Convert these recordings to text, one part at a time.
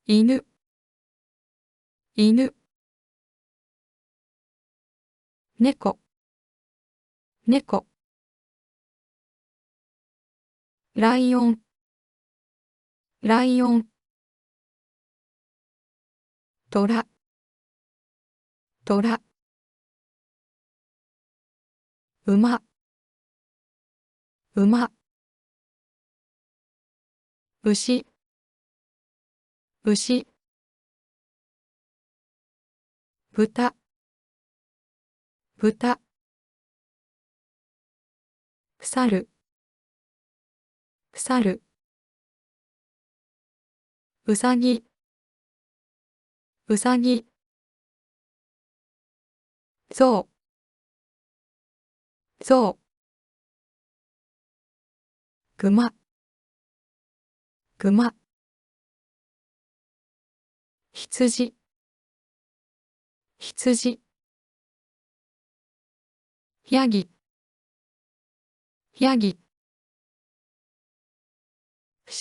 犬、犬。猫、猫。ライオン、ライオン。トラ、トラ。馬、馬。牛、牛。豚、豚。猿、猿。うさぎ、うさぎ。ゾウ、ゾウ。熊、熊。羊、羊。ヤギ、ヤギ。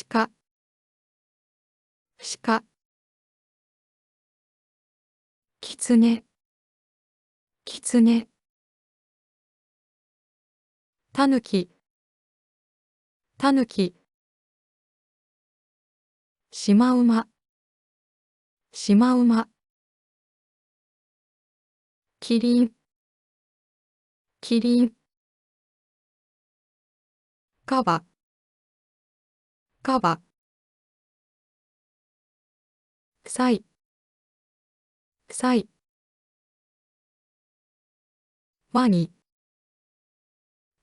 鹿、鹿。キツネ、キツネ。タヌキ、タヌキ。シマウマ、シマウマ。キリン、キリン。カバ、カバ。サイ、サイ。ワニ、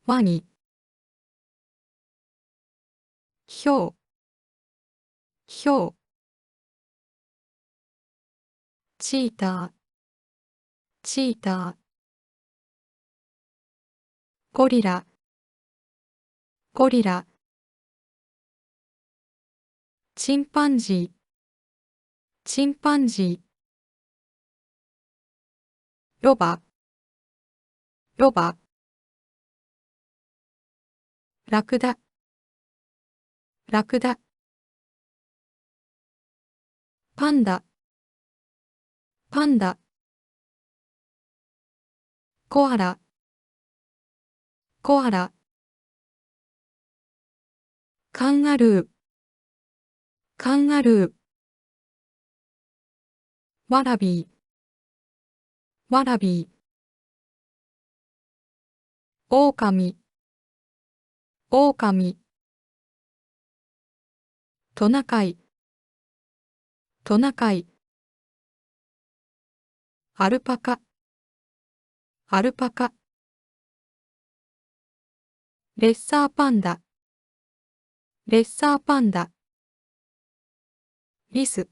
ワニ。ヒョウ、ヒョウ。チーター、チーター。ゴリラ、ゴリラ。チンパンジー、チンパンジー。ロバ、ロバ。ラクダ、ラクダ。パンダ、パンダ。コアラ、コアラ。カンガルー、カンガルー。ワラビー、ワラビー。オオカミ、オオカミ。トナカイ、トナカイ。アルパカ、アルパカ。レッサーパンダ、レッサーパンダ。リス、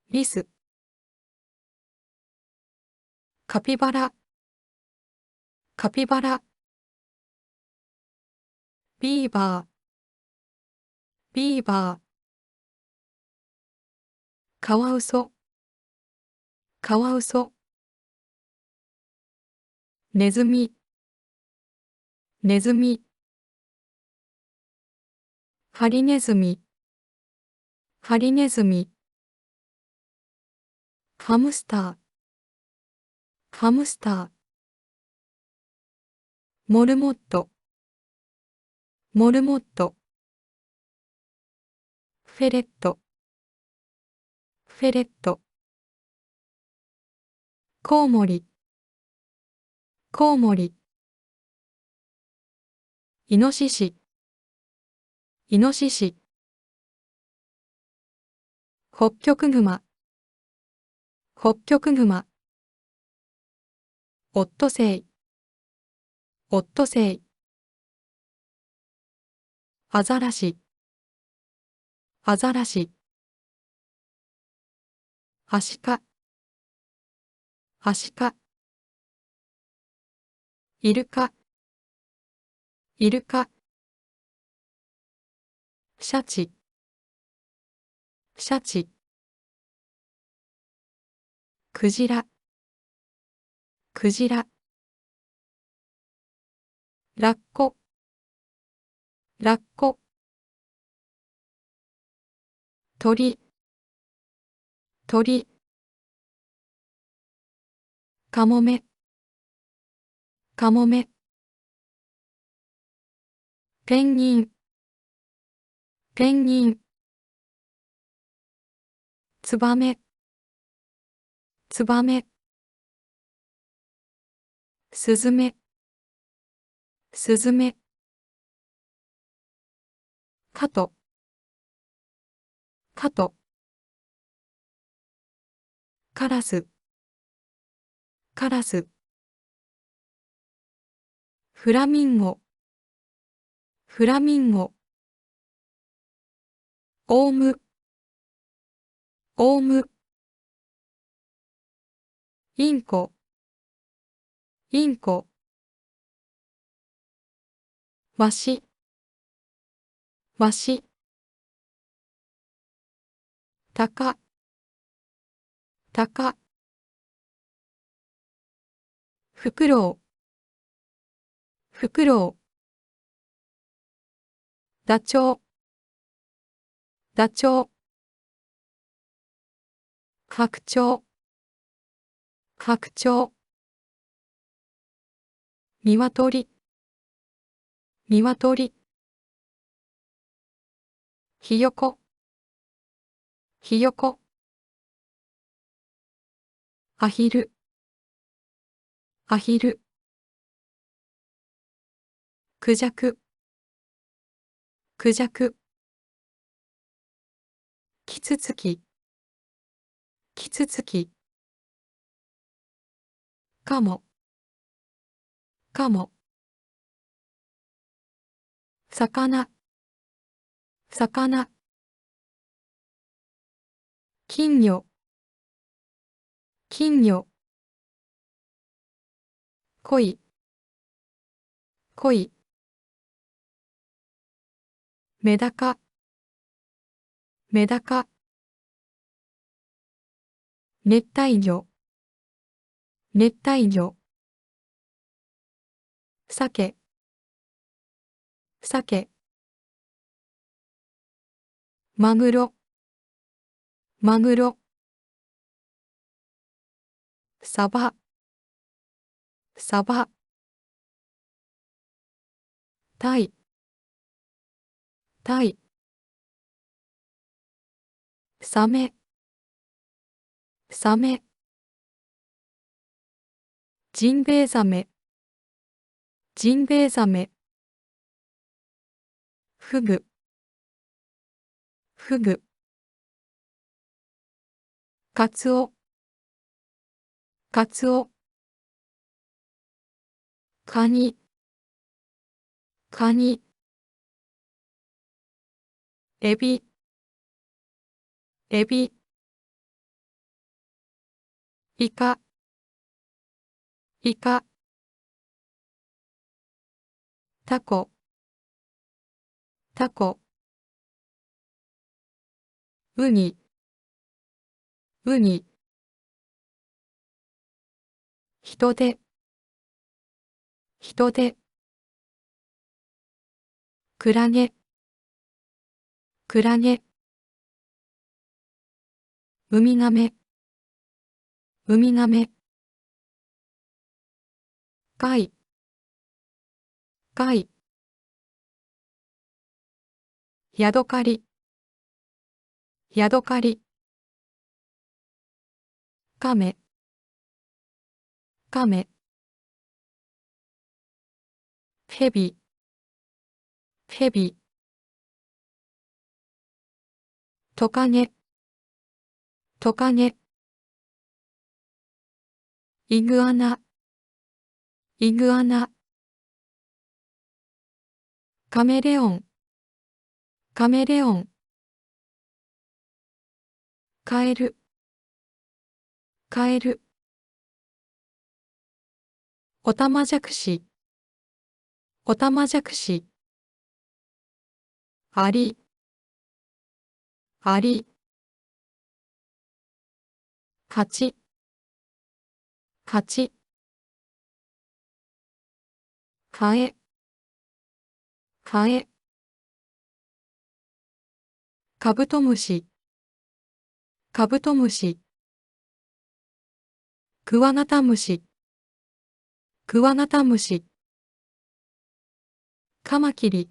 リス。カピバラ、カピバラ。ビーバー、ビーバー。カワウソ、カワウソ。ネズミ、ネズミ。ハリネズミ、ハリネズミ。ハムスター、ハムスター。モルモット、モルモット。フェレット、フェレット。コウモリ、コウモリ。イノシシ、イノシシ。ホッキョクグマ、ホッキョクグマ。オットセイ、オットセイ。アザラシ、アザラシ。アシカ、アシカ。イルカ、イルカ。シャチ、シャチ。クジラ、クジラ。ラッコ、ラッコ。鳥、鳥、かもめ、かもめ。ペンギン、ペンギン。ツバメ、ツバメ。スズメ、スズメ。カト、カト。カラス、カラス。フラミンゴ、フラミンゴ。オウム、オウム。インコ、インコ。ワシ、ワシ。タカ、タカ。フクロウ、フクロウ。ダチョウ、ダチョウ。白鳥、白鳥。ニワトリ、ニワトリ。ひよこ、ひよこ。アヒル、アヒル。クジャク、クジャク。キツツキ、キツツキ。カモ、カモ。魚、魚。金魚、金魚。鯉、鯉。メダカ、メダカ。熱帯魚、熱帯魚。鮭、鮭。マグロ、マグロ。サバ、サバ。タイ、タイ。サメ、サメ。ジンベエザメ、ジンベエザメ。フグ、フグ。カツオ、カツオ。カニ、カニ。エビ、エビ。イカ、イカ。タコ、タコ。ウニ、ウニ。ヒトデ、ヒトデ。クラゲ、クラゲ。ウミガメ、ウミガメ。貝、貝。ヤドカリ、ヤドカリ。カメ、カメ。ヘビ、ヘビ。トカゲ、トカゲ。イグアナ、イグアナ。カメレオン、カメレオン。カエル、カエル。オタマジャクシ、オタマジャクシ。アリ、アリ。ハチ、ハチ。ハエ、ハエ。カブトムシ、カブトムシ、クワガタムシ、クワガタムシ。カマキリ、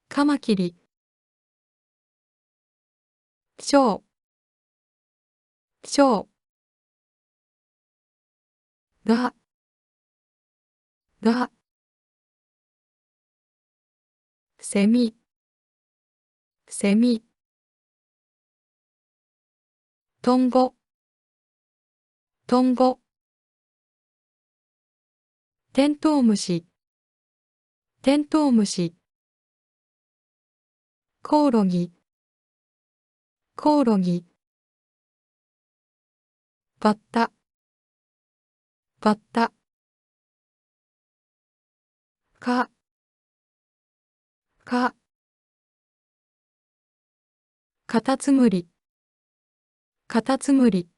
カマキリ。ショウ、ショウ。ガ、ガ。セミ、セミ。トンボ、トンボ。テントウムシ、テントウムシ。コオロギ、コオロギ。バッタ、バッタ。カ、カ。カタツムリ、カタツムリ。